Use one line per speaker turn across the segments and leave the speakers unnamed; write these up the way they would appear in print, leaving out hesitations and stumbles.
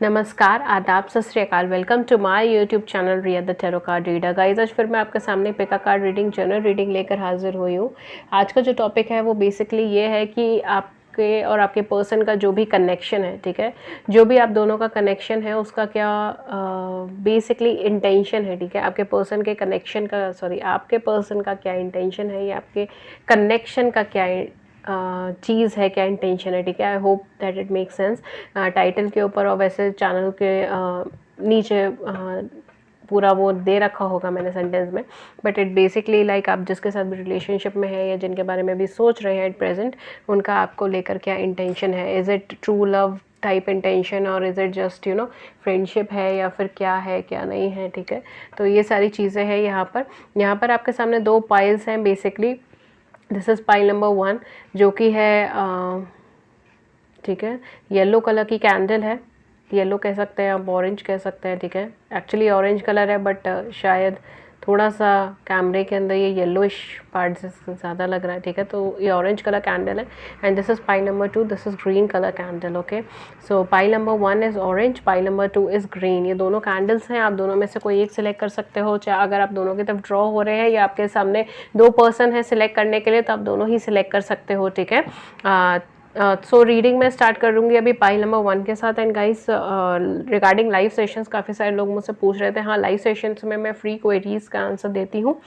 नमस्कार, आदाब, सत श्री अकाल। Welcome to my YouTube channel Riya the tarot card reader. Guys, आज फिर मैं आपके सामने pick a card reading, general reading लेकर हाजिर हुई हूँ। आज का जो टॉपिक है वो बेसिकली ये है कि आपके और आपके पर्सन का जो भी कनेक्शन है, ठीक है, जो भी आप दोनों का कनेक्शन है उसका क्या बेसिकली इंटेंशन है, ठीक है। आपके पर्सन के कनेक्शन का आपके पर्सन का क्या इंटेंशन है या आपके कनेक्शन का क्या चीज़ है, क्या इंटेंशन है, ठीक है। I hope that it make sense. Title के ऊपर और वैसे चैनल के नीचे पूरा वो दे रखा होगा मैंने सेंटेंस में, बट इट बेसिकली लाइक आप जिसके साथ भी रिलेशनशिप में है या जिनके बारे में भी सोच रहे हैं एट प्रेजेंट, उनका आपको लेकर क्या इंटेंशन है। Is it true love type intention और इज़ इट जस्ट फ्रेंडशिप है या फिर क्या है क्या नहीं है, ठीक है। तो ये सारी चीज़ें हैं यहाँ पर आपके सामने दो पाइल्स हैं basically. This is pile number 1 जो कि है ठीक है, येलो कलर की कैंडल है। येलो कह सकते हैं आप, ऑरेंज कह सकते हैं, ठीक है। एक्चुअली ऑरेंज कलर है बट शायद थोड़ा सा कैमरे के अंदर ये येलोइश पार्ट से ज़्यादा लग रहा है, ठीक है। तो ये ऑरेंज कलर कैंडल है and this is pile number 2, this is green colour candle. Okay, so pile number 1 is orange, pile number 2 is green. ये दोनों कैंडल्स हैं, आप दोनों में से कोई एक सिलेक्ट कर सकते हो। चाहे अगर आप दोनों की तरफ ड्रॉ हो रहे हैं या आपके सामने दो पर्सन है सिलेक्ट करने के लिए, तो आप दोनों ही सिलेक्ट कर सकते हो, ठीक है। सो रीडिंग मैं स्टार्ट करूँगी अभी पाइल नंबर 1 के साथ। And guys, regarding live sessions काफ़ी सारे लोग मुझसे पूछ रहे थे। हाँ, लाइव सेशंस में मैं फ्री क्वेरीज का आंसर देती हूँ।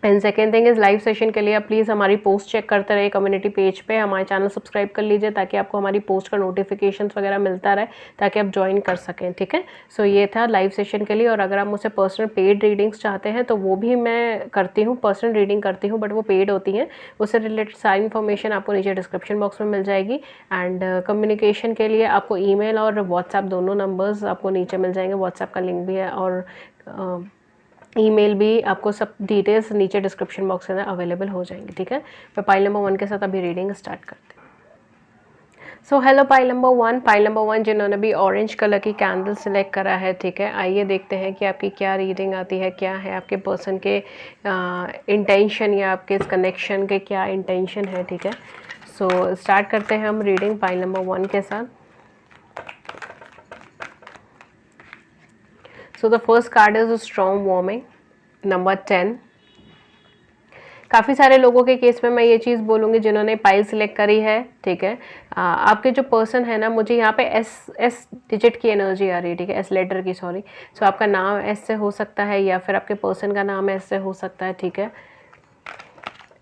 And second thing is, live session के लिए आप प्लीज़ हमारी पोस्ट चेक करते रहिए कम्युनिटी पेज पे। हमारे चैनल सब्सक्राइब कर लीजिए ताकि आपको हमारी पोस्ट का नोटिफिकेशन वगैरह मिलता रहे, ताकि आप ज्वाइन कर सकें, ठीक है। सो ये था लाइव सेशन के लिए। और अगर आप मुझसे पर्सनल पेड रीडिंग्स चाहते हैं तो वो भी मैं करती हूँ, पर्सनल रीडिंग करती हूँ, बट वो पेड होती हैं। उससे रिलेटेड सारी इन्फॉर्मेशन आपको नीचे डिस्क्रिप्शन बॉक्स में मिल जाएगी। एंड कम्युनिकेशन के लिए आपको ईमेल और व्हाट्सएप दोनों नंबर्स आपको नीचे मिल जाएंगे। व्हाट्सएप का लिंक भी है और ईमेल भी, आपको सब डिटेल्स नीचे डिस्क्रिप्शन बॉक्स के अंदर अवेलेबल हो जाएंगे, ठीक है। मैं पाइल नंबर 1 के साथ अभी रीडिंग स्टार्ट करती हूँ। So hello pile number 1, pile number 1 जिन्होंने भी ऑरेंज कलर की कैंडल सेलेक्ट करा है, ठीक है। आइए देखते हैं कि आपकी क्या रीडिंग आती है, क्या है आपके पर्सन के इंटेंशन या आपके इस कनेक्शन के क्या इंटेंशन है, ठीक है। सो स्टार्ट करते हैं हम रीडिंग पाइल नंबर 1 के साथ। So the first card is strong warming number 10। काफ़ी सारे लोगों के केस में मैं ये चीज़ बोलूँगी जिन्होंने पाइल सिलेक्ट करी है, ठीक है। आपके जो पर्सन है ना, मुझे यहाँ पे एस डिजिट की एनर्जी आ रही है, ठीक है, एस लेटर की, सॉरी। सो आपका नाम एस से हो सकता है या फिर आपके पर्सन का नाम एस से हो सकता है, ठीक है।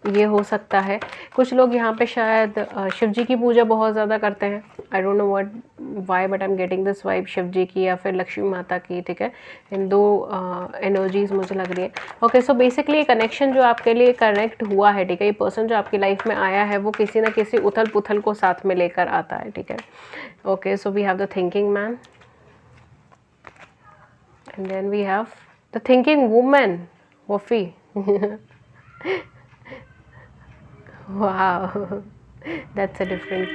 ये हो सकता है। कुछ लोग यहाँ पे शायद शिव जी की पूजा बहुत ज़्यादा करते हैं। I don't know what why but I am getting this vibe, Shiv ji की या फिर लक्ष्मी माता की, ठीक है। इन दो एनर्जीज मुझे लग रही है। ओके, सो बेसिकली ये कनेक्शन जो आपके लिए कनेक्ट हुआ है, ठीक है, ये पर्सन जो आपकी लाइफ में आया है वो किसी ना किसी उथल पुथल को साथ में लेकर आता है, ठीक है। Okay, so we have the thinking man and then we have the thinking woman, वफी। वाह, that's a different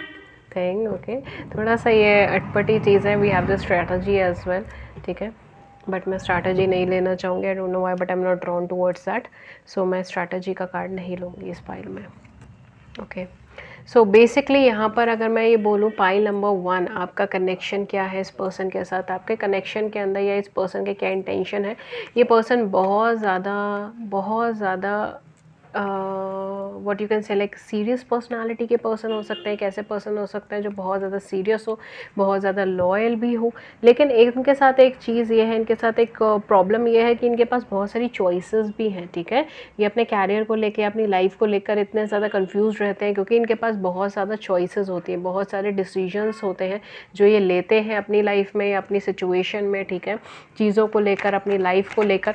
thing. Okay, थोड़ा सा ये अटपटी चीज़ है। We have the strategy as well, ठीक है, बट मैं स्ट्रैटेजी नहीं लेना चाहूँगी। I don't know why but I am not drawn towards that. So मैं स्ट्रैटेजी का कार्ड नहीं लूँगी इस फाइल में। ओके, सो बेसिकली यहाँ पर अगर मैं ये बोलूँ पाइल नंबर 1, आपका कनेक्शन क्या है इस पर्सन के साथ, आपके कनेक्शन के अंदर या इस पर्सन के क्या इंटेंशन है। ये पर्सन बहुत ज़्यादा what you can say like serious personality के पर्सन हो सकते हैं। एक ऐसे पर्सन हो सकते हैं जो बहुत ज़्यादा सीरियस हो, बहुत ज़्यादा लॉयल भी हो। लेकिन इनके साथ एक चीज़ ये है, इनके साथ एक प्रॉब्लम ये है कि इनके पास बहुत सारी चॉइसेस भी हैं, ठीक है। ये अपने कैरियर को लेकर, अपनी लाइफ को लेकर इतने ज़्यादा कंफ्यूज रहते हैं क्योंकि इनके पास बहुत ज़्यादा चॉइसेस होती हैं, बहुत सारे डिसीजंस होते हैं जो ये लेते हैं अपनी लाइफ में या अपनी सिचुएशन में, ठीक है, चीज़ों को लेकर, अपनी लाइफ को लेकर।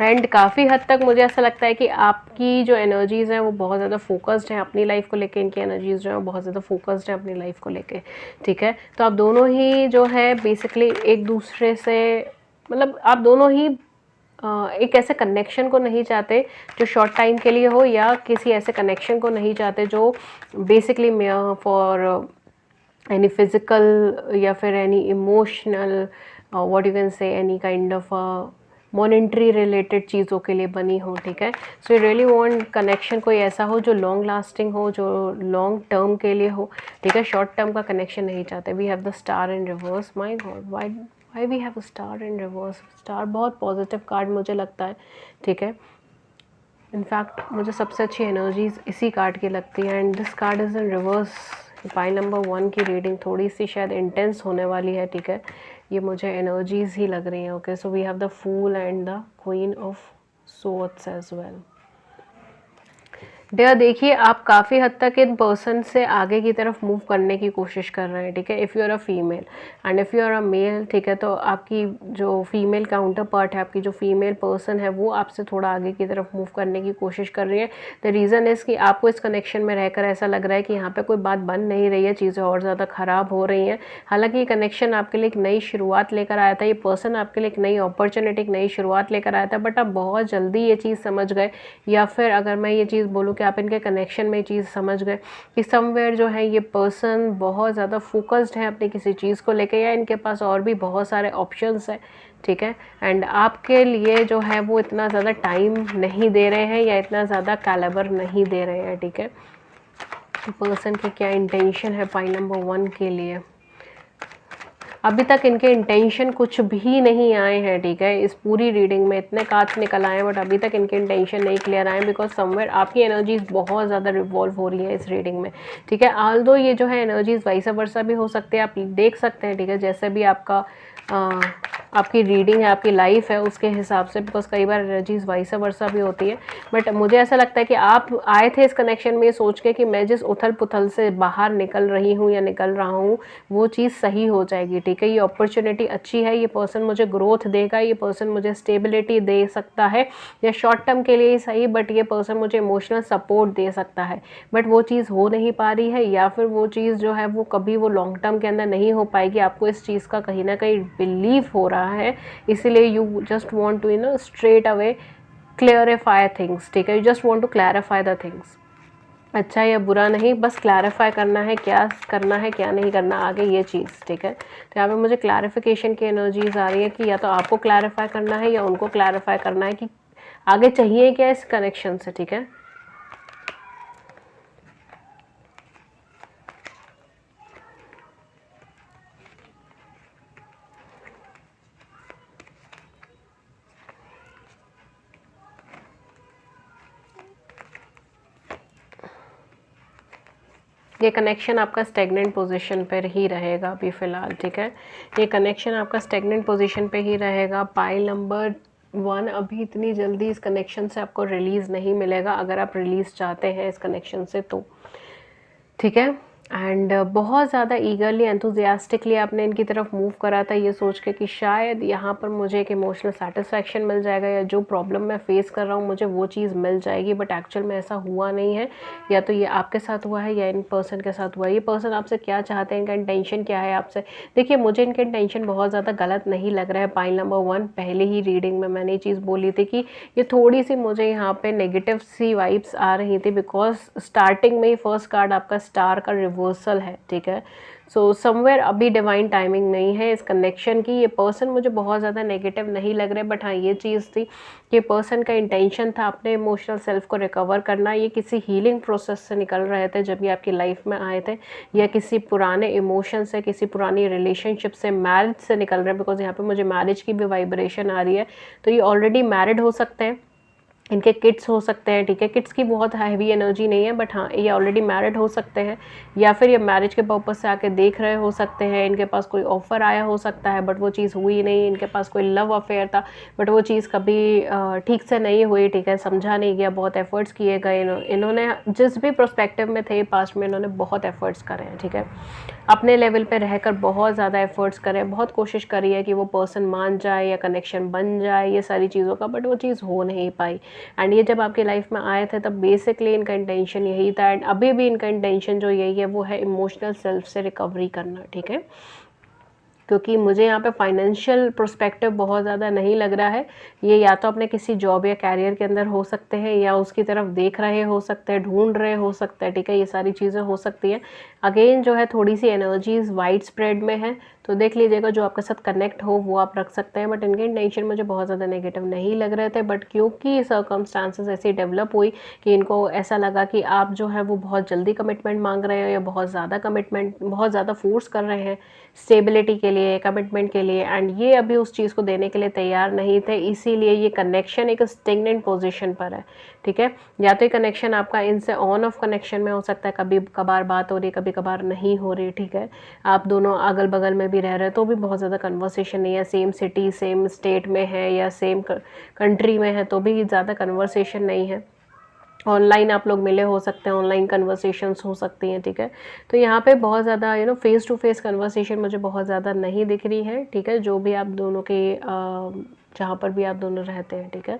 एंड काफ़ी हद तक मुझे ऐसा लगता है कि आपकी जो एनर्जीज़ हैं वो बहुत ज़्यादा फोकस्ड हैं अपनी लाइफ को लेके, इनकी एनर्जीज़ जो हैं वो बहुत ज़्यादा फोकस्ड हैं अपनी लाइफ को लेके, ठीक है। तो आप दोनों ही जो है बेसिकली एक दूसरे से, मतलब आप दोनों ही एक ऐसे कनेक्शन को नहीं चाहते जो शॉर्ट टाइम के लिए हो, या किसी ऐसे कनेक्शन को नहीं चाहते जो बेसिकली फॉर एनी फिज़िकल या फिर any emotional, what you can say, any kind of monetary related चीज़ों के लिए बनी हो, ठीक है। So you really want connection कोई ऐसा हो जो लॉन्ग लास्टिंग हो, जो लॉन्ग टर्म के लिए हो, ठीक है। शॉर्ट टर्म का कनेक्शन नहीं चाहते। We have the star in reverse, my god why we have a star in reverse. Star बहुत पॉजिटिव कार्ड मुझे लगता है, ठीक है। इनफैक्ट मुझे सबसे अच्छी एनर्जीज इसी कार्ड की लगती है and this card is in reverse. Pile number 1 की रीडिंग थोड़ी सी शायद इंटेंस होने वाली है, ठीक है। ये मुझे एनर्जीज ही लग रही हैं। Okay, so we have the fool and the queen of swords as well. Dear देखिए, आप काफ़ी हद तक इन पर्सन से आगे की तरफ मूव करने की कोशिश कर रहे हैं, ठीक है। If you are a female and if you are a male, ठीक है, तो आपकी जो फीमेल काउंटर पार्ट है, आपकी जो फीमेल पर्सन है, वो आपसे थोड़ा आगे की तरफ मूव करने की कोशिश कर रही है। द रीज़न इज़ कि आपको इस कनेक्शन में रहकर ऐसा लग रहा है कि यहाँ पर कोई बात बन नहीं रही है, चीज़ें और ज़्यादा ख़राब हो रही हैं। हालाँकि ये कनेक्शन आपके लिए एक नई शुरुआत लेकर आया था, ये पर्सन आपके लिए एक नई अपॉर्चुनिटी, एक नई शुरुआत लेकर आया था, बट आप बहुत जल्दी ये चीज़ समझ गए, या फिर अगर मैं ये चीज़ बोलूँ कि आप इनके कनेक्शन में ये चीज़ समझ गए कि समवेयर जो है ये पर्सन बहुत ज़्यादा फोकस्ड है अपनी किसी चीज़ को लेके, या इनके पास और भी बहुत सारे ऑप्शंस हैं, ठीक है। एंड आपके लिए जो है वो इतना ज़्यादा टाइम नहीं दे रहे हैं या इतना ज़्यादा कैलिबर नहीं दे रहे हैं, ठीक है। पर्सन की क्या इंटेंशन है पाइल नंबर 1 के लिए? अभी तक इनके इंटेंशन कुछ भी नहीं आए हैं, ठीक है। इस पूरी रीडिंग में इतने कार्ड्स निकल आए हैं बट अभी तक इनके इंटेंशन नहीं क्लियर आए, बिकॉज समवेयर आपकी एनर्जीज बहुत ज़्यादा रिवॉल्व हो रही है इस रीडिंग में, ठीक है। आल्दो ये जो है एनर्जीज वैसा वर्सा भी हो सकते हैं, आप देख सकते हैं, ठीक है। जैसे भी आपका आपकी रीडिंग है, आपकी लाइफ है, उसके हिसाब से, बिकॉज कई बार एनर्जीज वैसा वर्सा भी होती है। बट मुझे ऐसा लगता है कि आप आए थे इस कनेक्शन में सोच के कि मैं जिस उथल पुथल से बाहर निकल रही हूँ या निकल रहा हूँ वो चीज़ सही हो जाएगी, ठीक है। ये अपॉर्चुनिटी अच्छी है, ये पर्सन मुझे ग्रोथ देगा, ये पर्सन मुझे स्टेबिलिटी दे सकता है, या शॉर्ट टर्म के लिए ही सही, बट ये पर्सन मुझे इमोशनल सपोर्ट दे सकता है। बट वो चीज़ हो नहीं पा रही है, या फिर वो चीज़ जो है वो कभी वो लॉन्ग टर्म के अंदर नहीं हो पाएगी। आपको इस चीज़ का कहीं ना कहीं बिलीव हो रहा है, इसीलिए you just want to straight away clarify things, ठीक है। You just want to clarify the things. अच्छा या बुरा नहीं, बस क्लैरिफाई करना है, क्या करना है क्या नहीं करना आगे, ये चीज़, ठीक है। तो यहाँ पे मुझे क्लैरिफिकेशन की एनर्जीज आ रही है कि या तो आपको क्लैरिफाई करना है या उनको क्लैरिफाई करना है कि आगे चाहिए क्या इस कनेक्शन से, ठीक है। ये कनेक्शन आपका स्टेगनेंट पोजीशन पर ही रहेगा अभी फ़िलहाल, ठीक है। ये कनेक्शन आपका स्टेगनेंट पोजीशन पे ही रहेगा। पाइल नंबर 1 अभी इतनी जल्दी इस कनेक्शन से आपको रिलीज़ नहीं मिलेगा, अगर आप रिलीज़ चाहते हैं इस कनेक्शन से तो, ठीक है। एंड बहुत ज़्यादा ईगरली एंथुजियास्टिकली आपने इनकी तरफ मूव करा था, ये सोच के कि शायद यहाँ पर मुझे एक इमोशनल सेटिस्फैक्शन मिल जाएगा, या जो प्रॉब्लम मैं फेस कर रहा हूँ मुझे वो चीज़ मिल जाएगी, बट एक्चुअल में ऐसा हुआ नहीं है। या तो ये आपके साथ हुआ है या इन पर्सन के साथ हुआ है। ये पर्सन आपसे क्या चाहते हैं, इनका इंटेंशन क्या है आपसे? देखिए, मुझे इनका इंटेंशन बहुत ज़्यादा गलत नहीं लग रहा है। पाइल नंबर 1 पहले ही रीडिंग में मैंने ये चीज़ बोली थी कि ये थोड़ी सी मुझे यहाँ पे नेगेटिव सी वाइब्स आ रही थी, बिकॉज स्टार्टिंग में ही फर्स्ट कार्ड आपका स्टार का रिवर्सल है, ठीक है। सो समवेयर अभी डिवाइन टाइमिंग नहीं है इस कनेक्शन की। ये पर्सन मुझे बहुत ज़्यादा नेगेटिव नहीं लग रहे, बट हाँ ये चीज़ थी कि पर्सन का इंटेंशन था अपने इमोशनल सेल्फ को रिकवर करना। ये किसी हीलिंग प्रोसेस से निकल रहे थे जब ये आपकी लाइफ में आए थे, या किसी पुराने इमोशन से, किसी पुरानी रिलेशनशिप से, मैरिज से निकल रहे हैं, बिकॉज यहाँ पे मुझे मैरिज की भी वाइब्रेशन आ रही है। तो ये ऑलरेडी मैरिड हो सकते हैं, इनके किड्स हो सकते हैं, ठीक है। किड्स की बहुत हैवी एनर्जी नहीं है, बट हाँ ये ऑलरेडी मैरिड हो सकते हैं, या फिर ये मैरिज के पर्पज़ से आके देख रहे हो सकते हैं। इनके पास कोई ऑफ़र आया हो सकता है बट वो चीज़ हुई नहीं। इनके पास कोई लव अफेयर था बट वो चीज़ कभी ठीक से नहीं हुई, ठीक है, समझा नहीं गया। बहुत एफर्ट्स किए गए, इन्होंने जिस भी प्रोस्पेक्टिव में थे पास्ट में इन्होंने बहुत एफर्ट्स करे हैं, ठीक है। अपने लेवल पे रहकर बहुत ज़्यादा एफर्ट्स करें, बहुत कोशिश करी है कि वो पर्सन मान जाए या कनेक्शन बन जाए, ये सारी चीज़ों का, बट वो चीज़ हो नहीं पाई। एंड ये जब आपकी लाइफ में आए थे तब बेसिकली इनका इंटेंशन यही था, एंड अभी भी इनका इंटेंशन जो यही है वो है इमोशनल सेल्फ से रिकवरी करना, ठीक है। क्योंकि मुझे यहाँ पे फाइनेंशियल पर्सपेक्टिव बहुत ज़्यादा नहीं लग रहा है। ये या तो अपने किसी जॉब या कैरियर के अंदर हो सकते हैं, या उसकी तरफ देख रहे हो सकते हैं, ढूंढ रहे हो सकते हैं, ठीक है, ये सारी चीज़ें हो सकती हैं। अगेन जो है थोड़ी सी एनर्जीज वाइड स्प्रेड में है, तो देख लीजिएगा जो आपके साथ कनेक्ट हो वो आप रख सकते हैं। बट इनके इंटेंशन मुझे बहुत ज़्यादा नेगेटिव नहीं लग रहे थे, बट क्योंकि सर्कमस्टांसेस ऐसी डेवलप हुई कि इनको ऐसा लगा कि आप जो है वो बहुत जल्दी कमिटमेंट मांग रहे हो, या बहुत ज़्यादा कमिटमेंट, बहुत ज़्यादा फोर्स कर रहे हैं स्टेबिलिटी के लिए, कमिटमेंट के लिए, एंड ये अभी उस चीज़ को देने के लिए तैयार नहीं थे, इसीलिए ये कनेक्शन एक स्टेगनेंट पोजीशन पर है, ठीक है। या तो ये कनेक्शन आपका इनसे ऑन ऑफ कनेक्शन में हो सकता है, कभी कभार बात हो रही, कभी कभार नहीं हो रही, ठीक है। आप दोनों अगल बगल में भी रह रहे हैं तो भी बहुत ज़्यादा कन्वर्सेशन नहीं है, सेम सिटी सेम स्टेट में है या सेम कंट्री में है तो भी ज़्यादा कन्वर्सेशन नहीं है। ऑनलाइन आप लोग मिले हो सकते हैं, ऑनलाइन कन्वर्सेशंस हो सकती हैं, ठीक है। तो यहाँ पे बहुत ज़्यादा फेस टू फेस कन्वर्सेशन मुझे बहुत ज़्यादा नहीं दिख रही है, ठीक है, जो भी आप दोनों के जहाँ पर भी आप दोनों रहते हैं, ठीक है।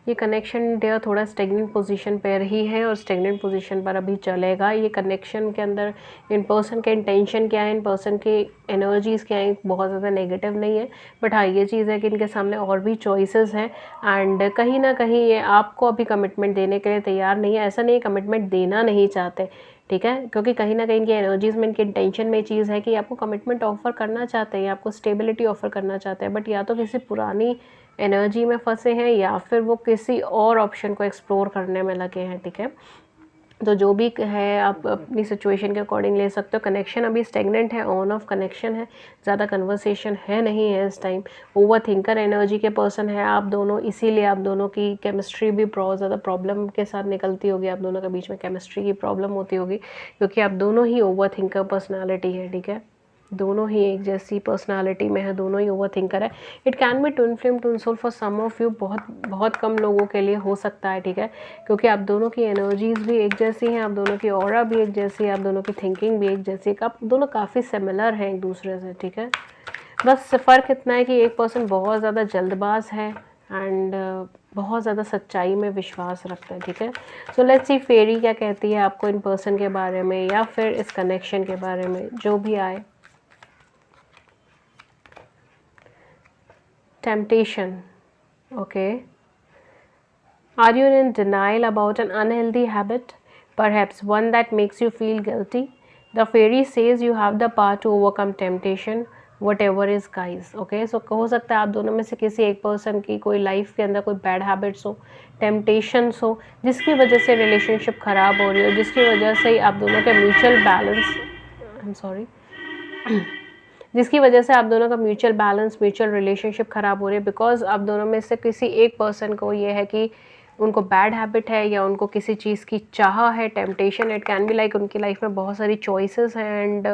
ये कनेक्शन डेयर थोड़ा स्टेगनेंट पोजीशन पर ही है और स्टेगनेंट पोजीशन पर अभी चलेगा। ये कनेक्शन के अंदर इन पर्सन के इंटेंशन क्या है, इन पर्सन की एनर्जीज़ क्या है, बहुत ज़्यादा नेगेटिव नहीं है। बट हाँ, ये चीज़ है कि इनके सामने और भी चॉइसेस हैं, एंड कहीं ना कहीं ये आपको अभी कमिटमेंट देने के लिए तैयार नहीं है। ऐसा नहीं कमिटमेंट देना नहीं चाहते, ठीक है, क्योंकि कहीं ना कहीं इनकी एनर्जीज़ में, इनके इंटेंशन में चीज़ है कि आपको कमिटमेंट ऑफर करना चाहते हैं, आपको स्टेबिलिटी ऑफर करना चाहते हैं, बट या तो किसी पुरानी एनर्जी में फंसे हैं या फिर वो किसी और ऑप्शन को एक्सप्लोर करने में लगे हैं, ठीक है। तो जो भी है आप अपनी सिचुएशन के अकॉर्डिंग ले सकते हो। कनेक्शन अभी स्टेगनेंट है, ऑन ऑफ कनेक्शन है, ज़्यादा कन्वर्सेशन है नहीं है इस टाइम। ओवर थिंकर एनर्जी के पर्सन है आप दोनों, इसीलिए आप दोनों की केमिस्ट्री भी बहुत ज़्यादा प्रॉब्लम के साथ निकलती होगी, आप दोनों के बीच में केमिस्ट्री की प्रॉब्लम होती होगी, क्योंकि आप दोनों ही ओवर थिंकर पर्सनैलिटी है, ठीक है। दोनों ही एक जैसी पर्सनालिटी में है, दोनों ही ओवर थिंकर है। It can be twin flame twin soul for some of you, बहुत कम लोगों के लिए हो सकता है, ठीक है, क्योंकि आप दोनों की एनर्जीज़ भी एक जैसी हैं, आप दोनों की ऑरा भी एक जैसी है, आप दोनों की थिंकिंग भी एक जैसी है, आप दोनों काफ़ी सिमिलर हैं एक दूसरे से, ठीक है। बस फ़र्क इतना है कि एक पर्सन बहुत ज़्यादा जल्दबाज है एंड बहुत ज़्यादा सच्चाई में विश्वास रखता है, ठीक है। सो लेट्स सी फेरी क्या कहती है आपको इन पर्सन के बारे में, या फिर इस कनेक्शन के बारे में, जो भी आए। Temptation. Okay. Are you in denial about an unhealthy habit? Perhaps one that makes you feel guilty? The fairy says you have the power to overcome temptation, whatever is guys. Okay. So हो सकता है आप दोनों में से किसी एक person की कोई लाइफ के अंदर कोई बैड हैबिट्स हो, टेम्पटेशंस हो, जिसकी वजह से रिलेशनशिप ख़राब हो रही हो, जिसकी वजह से आप दोनों के mutual balance, I am sorry जिसकी वजह से आप दोनों का म्यूचुअल बैलेंस, म्यूचुअल रिलेशनशिप ख़राब हो रही है, बिकॉज आप दोनों में से किसी एक पर्सन को ये है कि उनको बैड हैबिट है या उनको किसी चीज़ की चाह है, temptation. It can be like उनकी लाइफ में बहुत सारी चॉइसेस हैं एंड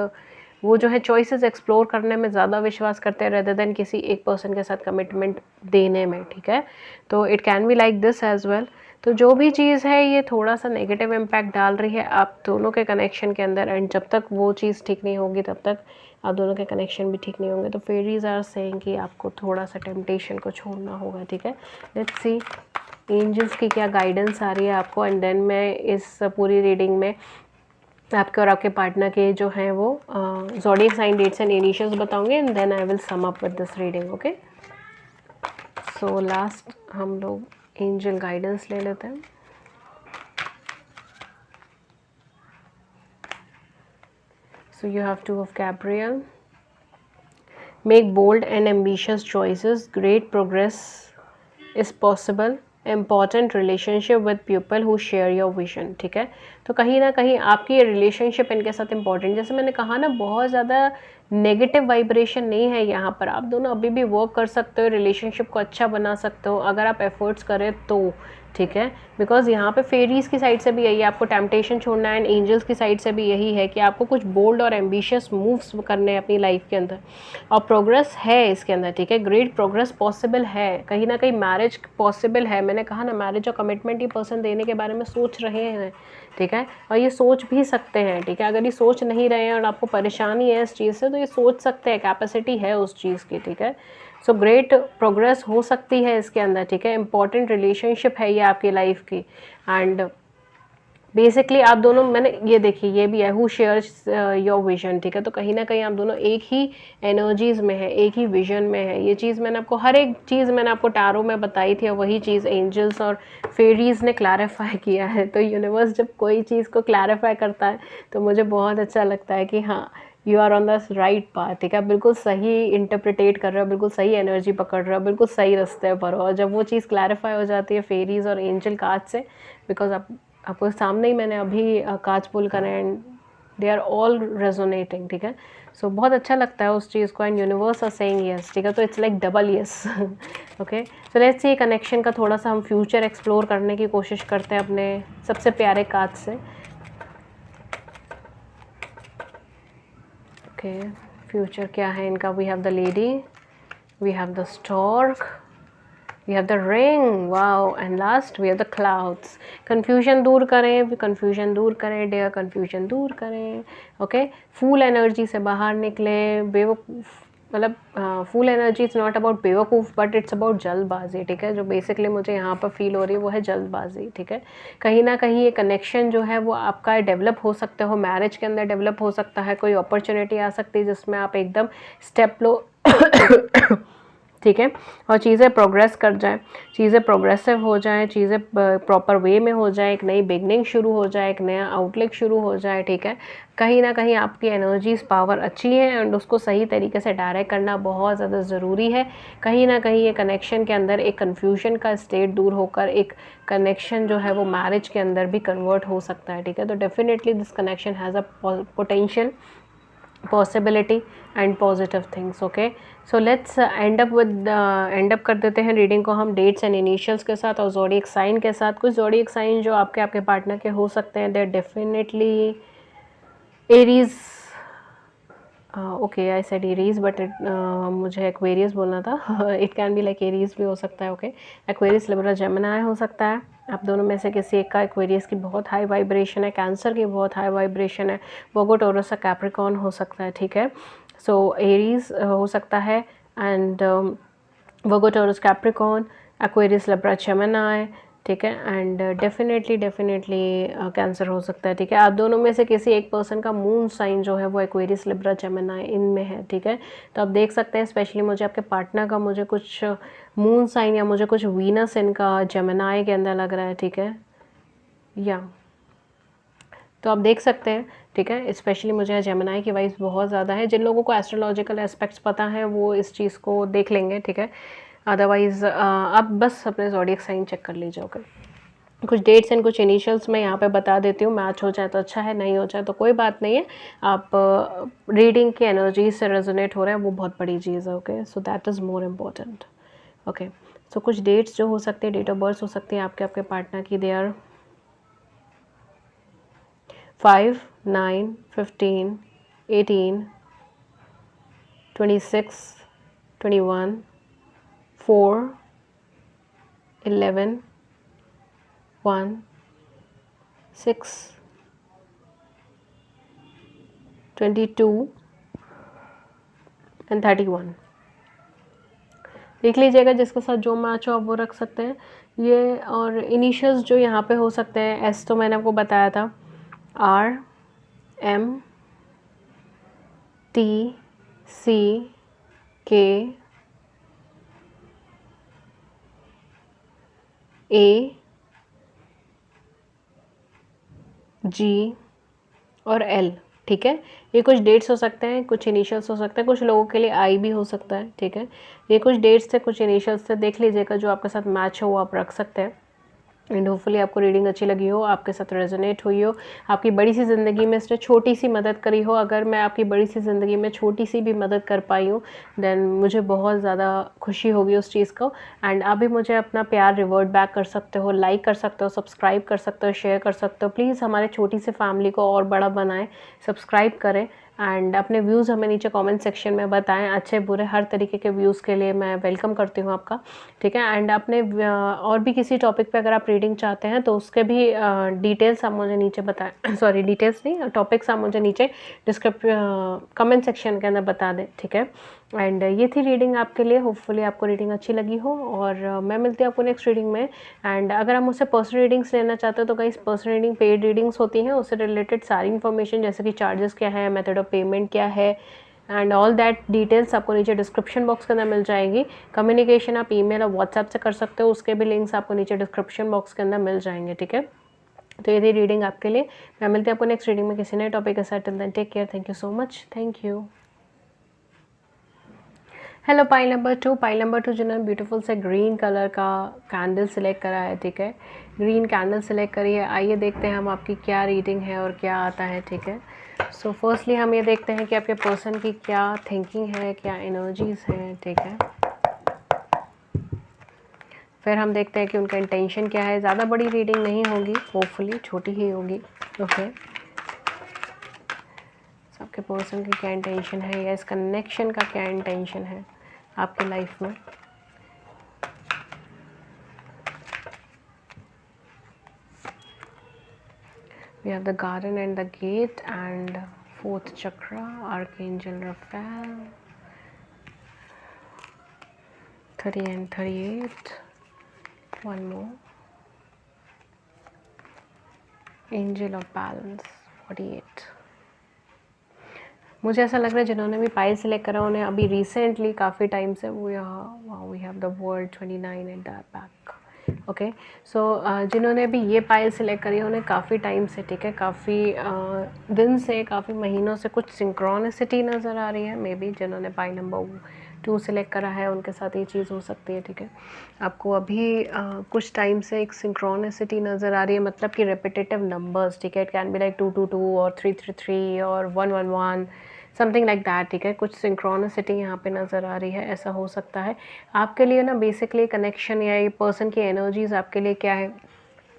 वो जो है चॉइसेस एक्सप्लोर करने में ज़्यादा विश्वास करते हैं रेदर देन किसी एक पर्सन के साथ कमिटमेंट देने में, ठीक है। तो it can be like this as well. तो जो भी चीज़ है ये थोड़ा सा नेगेटिव इम्पैक्ट डाल रही है आप दोनों के कनेक्शन के अंदर, एंड जब तक वो चीज़ ठीक नहीं होगी तब तक आप दोनों के कनेक्शन भी ठीक नहीं होंगे। तो फेरीज आर सेइंग कि आपको थोड़ा सा टेम्पटेशन को छोड़ना होगा, ठीक है। लेट्स सी एंजल्स की क्या गाइडेंस आ रही है आपको, एंड देन मैं इस पूरी रीडिंग में आपके और आपके पार्टनर के जो हैं वो zodiac sign, dates and initials बताऊंगे, and then I will sum up with this reading. Okay, so last हम लोग एंजल गाइडेंस ले लेते हैं। So you have two of Gabriel. Make bold and ambitious choices. Great progress is possible. Important relationship with people who share your vision. ठीक है, तो कहीं ना कहीं आपकी ये रिलेशनशिप इनके साथ इम्पॉर्टेंट, जैसे मैंने कहा ना, बहुत ज़्यादा नेगेटिव वाइब्रेशन नहीं है यहाँ पर। आप दोनों अभी भी वर्क कर सकते हो, रिलेशनशिप को अच्छा बना सकते हो अगर आप एफर्ट्स करें तो, ठीक है। बिकॉज यहाँ पे फेरीज की साइड से भी यही है, आपको टेम्पटेशन छोड़ना है, एंड एंजल्स की साइड से भी यही है कि आपको कुछ बोल्ड और एम्बिशियस मूव्स करने हैं अपनी लाइफ के अंदर, और प्रोग्रेस है इसके अंदर, ठीक है। ग्रेट प्रोग्रेस पॉसिबल है, कहीं ना कहीं मैरिज पॉसिबल है। मैंने कहा ना, मैरिज और कमिटमेंट ये पर्सन देने के बारे में सोच रहे हैं, ठीक है, और ये सोच भी सकते हैं, ठीक है। अगर ये सोच नहीं रहे हैं और आपको परेशानी है इस चीज़ से, तो ये सोच सकते हैं, कैपेसिटी है उस चीज़ की, ठीक है। सो ग्रेट प्रोग्रेस हो सकती है इसके अंदर, ठीक है। इंपॉर्टेंट रिलेशनशिप है ये आपकी लाइफ की, एंड बेसिकली आप दोनों, मैंने ये देखिए ये भी है, हु शेयर्स योर विजन, ठीक है। तो कहीं ना कहीं आप दोनों एक ही एनर्जीज में है, एक ही विजन में है। ये चीज़ मैंने आपको, हर एक चीज़ मैंने आपको टैरो में बताई थी, और वही चीज़ एंजल्स और फेरीज ने क्लैरिफाई किया है। तो यूनिवर्स जब कोई चीज़ को क्लैरिफाई करता है तो मुझे बहुत अच्छा लगता है कि हाँ, you are on the right path, ठीक है। आप बिल्कुल सही इंटरप्रिटेट कर रहे हो, बिल्कुल सही एनर्जी पकड़ रहे हो, बिल्कुल सही रास्ते पर हो। और जब वो चीज़ क्लैरिफाई हो जाती है फेरीज और एंजल कार्ड से, बिकॉज आपको सामने ही मैंने अभी कार्ड्स पुल करे and they are all resonating, ठीक है। सो बहुत अच्छा लगता है उस चीज़ को, and universe are saying yes, ठीक है। तो it's like double yes. Okay, so let's see connection का थोड़ा सा हम फ्यूचर एक्सप्लोर करने की कोशिश करते हैं अपने सबसे प्यारे कार्ड से। ओके, फ्यूचर क्या है इनका? We have the lady, we have the stork, we have the ring, wow, and last we have the clouds. confusion दूर करें, confusion दूर करें dear, confusion दूर करें। ओके, फूल एनर्जी से बाहर निकले। बेवकूफ़, मतलब फूल एनर्जी इज़ नॉट अबाउट बेवकूफ़, बट इट्स अबाउट जल्दबाजी, ठीक है। जो बेसिकली मुझे यहाँ पर फील हो रही है वो है जल्दबाजी, ठीक है। कहीं ना कहीं ये कनेक्शन जो है वो आपका डेवलप हो सकता हो, मैरिज के अंदर डेवलप हो सकता है, कोई अपॉर्चुनिटी आ सकती है जिसमें आप एकदम स्टेप लो, ठीक है, और चीज़ें प्रोग्रेस कर जाएं, चीज़ें प्रोग्रेसिव हो जाएं, चीज़ें प्रॉपर वे में हो जाए, एक नई बिगनिंग शुरू हो जाए, एक नया आउटलुक शुरू हो जाए, ठीक है। कहीं ना कहीं आपकी एनर्जीज पावर अच्छी है एंड उसको सही तरीके से डायरेक्ट करना बहुत ज़्यादा ज़रूरी है। कहीं ना कहीं ये कनेक्शन के अंदर एक कन्फ्यूजन का स्टेट दूर होकर एक कनेक्शन जो है वो मैरिज के अंदर भी कन्वर्ट हो सकता है, ठीक है। तो definitely this connection has a potential, possibility and positive things. Okay, so let's end up कर देते हैं रीडिंग को हम डेट्स एंड इनिशियल्स के साथ और ज़ोडिएक साइन के साथ। कुछ ज़ोडिएक साइन जो आपके पार्टनर के हो सकते हैं, they definitely Aries, okay, I said Aries but मुझे एक्वेरियस बोलना था। It can be like Aries भी हो सकता है। ओके, एक्वेरियस, लिब्रा, जेमिनी हो सकता है। आप दोनों में से किसी एक का, एक्वेरियस की बहुत हाई वाइब्रेशन है, कैंसर की बहुत हाई वाइब्रेशन है, वर्गो, टॉरस, कैप्रिकॉर्न हो सकता है, ठीक है। सो एरीज हो सकता है and Virgo, taurus, Capricorn, Aquarius, Libra, Gemini, ठीक है। एंड डेफिनेटली कैंसर हो सकता है, ठीक है। आप दोनों में से किसी एक पर्सन का मून साइन जो है वो एक्वेरियस, लिब्रा, जेमिनी इनमें है, ठीक है। तो आप देख सकते हैं स्पेशली मुझे आपके पार्टनर का मुझे कुछ मून साइन या मुझे कुछ वीनस इनका जेमिनी के अंदर लग रहा है, ठीक है, या तो आप देख सकते हैं, ठीक है। स्पेशली मुझे जेमिनी की वाइब्स बहुत ज़्यादा है। जिन लोगों को एस्ट्रोलॉजिकल एस्पेक्ट्स पता हैं वो इस चीज़ को देख लेंगे, ठीक है। अदरवाइज़ आप बस अपने ज़ोडिएक साइन चेक कर लीजिए। ओके, कुछ डेट्स एंड कुछ इनिशियल्स मैं यहाँ पे बता देती हूँ, मैच हो जाए तो अच्छा है, नहीं हो जाए तो कोई बात नहीं है। आप रीडिंग की एनर्जी से रेजोनेट हो रहे हैं वो बहुत बड़ी चीज़ है। Okay, so that is more important. Okay, so कुछ डेट्स जो हो सकती है, डेट ऑफ बर्थ हो सकती है आपके पार्टनर की, दे आर 5, 9, 15, 18, 26, 21, 4, 11, 1, 6, 22 एंड 31। देख लीजिएगा जिसके साथ जो मैच हो आप वो रख सकते हैं ये। और इनिशियल्स जो यहाँ पे हो सकते हैं, एस तो मैंने आपको बताया था, R, M, T, C, K, A, G और L, ठीक है। ये कुछ डेट्स हो सकते हैं, कुछ इनिशियल्स हो सकते हैं, कुछ लोगों के लिए आई भी हो सकता है, ठीक है। ये कुछ डेट्स से, कुछ इनिशियल्स से, देख लीजिएगा जो आपके साथ मैच हो वो आप रख सकते हैं। एंड होपफुली आपको रीडिंग अच्छी लगी हो, आपके साथ रेजोनेट हुई हो, आपकी बड़ी सी ज़िंदगी में इसने छोटी सी मदद करी हो। अगर मैं आपकी बड़ी सी ज़िंदगी में छोटी सी भी मदद कर पाई हूँ देन मुझे बहुत ज़्यादा खुशी होगी उस चीज़ को। एंड आप भी मुझे अपना प्यार रिवर्ट बैक कर सकते हो, लाइक कर सकते हो, सब्सक्राइब कर सकते हो, शेयर कर सकते हो। प्लीज़ हमारे छोटी सी फैमिली को और बड़ा बनाएं, सब्सक्राइब करें एंड अपने व्यूज़ हमें नीचे कमेंट सेक्शन में बताएं। अच्छे बुरे हर तरीके के व्यूज़ के लिए मैं वेलकम करती हूँ आपका, ठीक है। एंड अपने और भी किसी टॉपिक पे अगर आप रीडिंग चाहते हैं तो उसके भी डिटेल्स आप मुझे नीचे बताएं, सॉरी डिटेल्स नहीं, टॉपिक्स आप मुझे नीचे कमेंट सेक्शन के अंदर बता दें, ठीक है। एंड ये थी रीडिंग आपके लिए। होपफुली आपको रीडिंग अच्छी लगी हो, और मैं मिलती हूँ आपको नेक्स्ट रीडिंग में। एंड अगर आप मुझसे पर्सनल रीडिंग्स लेना चाहते हो तो guys personal reading paid readings होती हैं, उससे रिलेटेड सारी इन्फॉर्मेशन जैसे कि चार्जेस क्या है, मेथड ऑफ पेमेंट क्या है, एंड ऑल दैट डिटेल्स आपको नीचे डिस्क्रिप्शन बॉक्स के अंदर मिल जाएगी। कम्युनिकेशन आप ईमेल और व्हाट्सएप से कर सकते हो, उसके भी लिंक्स आपको नीचे डिस्क्रिप्शन बॉक्स के अंदर मिल जाएंगे, ठीक है। तो ये थी रीडिंग आपके लिए। मैं मिलती हूँ आपको नेक्स्ट रीडिंग में किसी नए टॉपिक के साथ। Till then take care, thank you so much, thank you. Hello pile number 2, pile number 2 जिन्होंने ब्यूटीफुल से ग्रीन कलर का कैंडल सिलेक्ट करा है, ठीक है, ग्रीन कैंडल सिलेक्ट करी है। आइए देखते हैं हम आपकी क्या रीडिंग है और क्या आता है, ठीक है। सो फर्स्टली हम ये देखते हैं कि आपके पर्सन की क्या थिंकिंग है, क्या एनर्जीज हैं, ठीक है। फिर हम देखते हैं कि उनका इंटेंशन क्या है। ज़्यादा बड़ी रीडिंग नहीं होगी, होपफुली छोटी ही होगी, ओके। आपके पर्सन की क्या इंटेंशन है, या इस कनेक्शन का क्या इंटेंशन है आपकी लाइफ में। We have the garden and the gate and 4th chakra, Archangel Raphael, 30 and 38, one more, Angel of Balance, 48। मुझे ऐसा लग रहा है जिन्होंने भी पाइल सिलेक्ट करा उन्हें अभी रिसेंटली काफ़ी टाइम से वो यहाँ we have the word 29 at the back, okay. So जिन्होंने भी ये पाइल सिलेक्ट करी है उन्हें काफ़ी टाइम से, ठीक है, काफ़ी दिन से, काफ़ी महीनों से कुछ सिंक्रोनिसिटी नज़र आ रही है। मे बी जिन्होंने पाइल नंबर 2 सिलेक्ट करा है उनके साथ ये चीज़ हो सकती है, ठीक है। आपको अभी कुछ टाइम से एक सिंक्रोनिसिटी नज़र आ रही है, मतलब कि रेपिटेटिव नंबर्स, ठीक है। इट कैन बी लाइक 222 और 333 और 111, समथिंग लाइक दैट, ठीक है। कुछ सिंक्रोनिसिटी यहाँ पे नज़र आ रही है, ऐसा हो सकता है आपके लिए ना। बेसिकली कनेक्शन या ये पर्सन की एनर्जीज आपके लिए क्या है,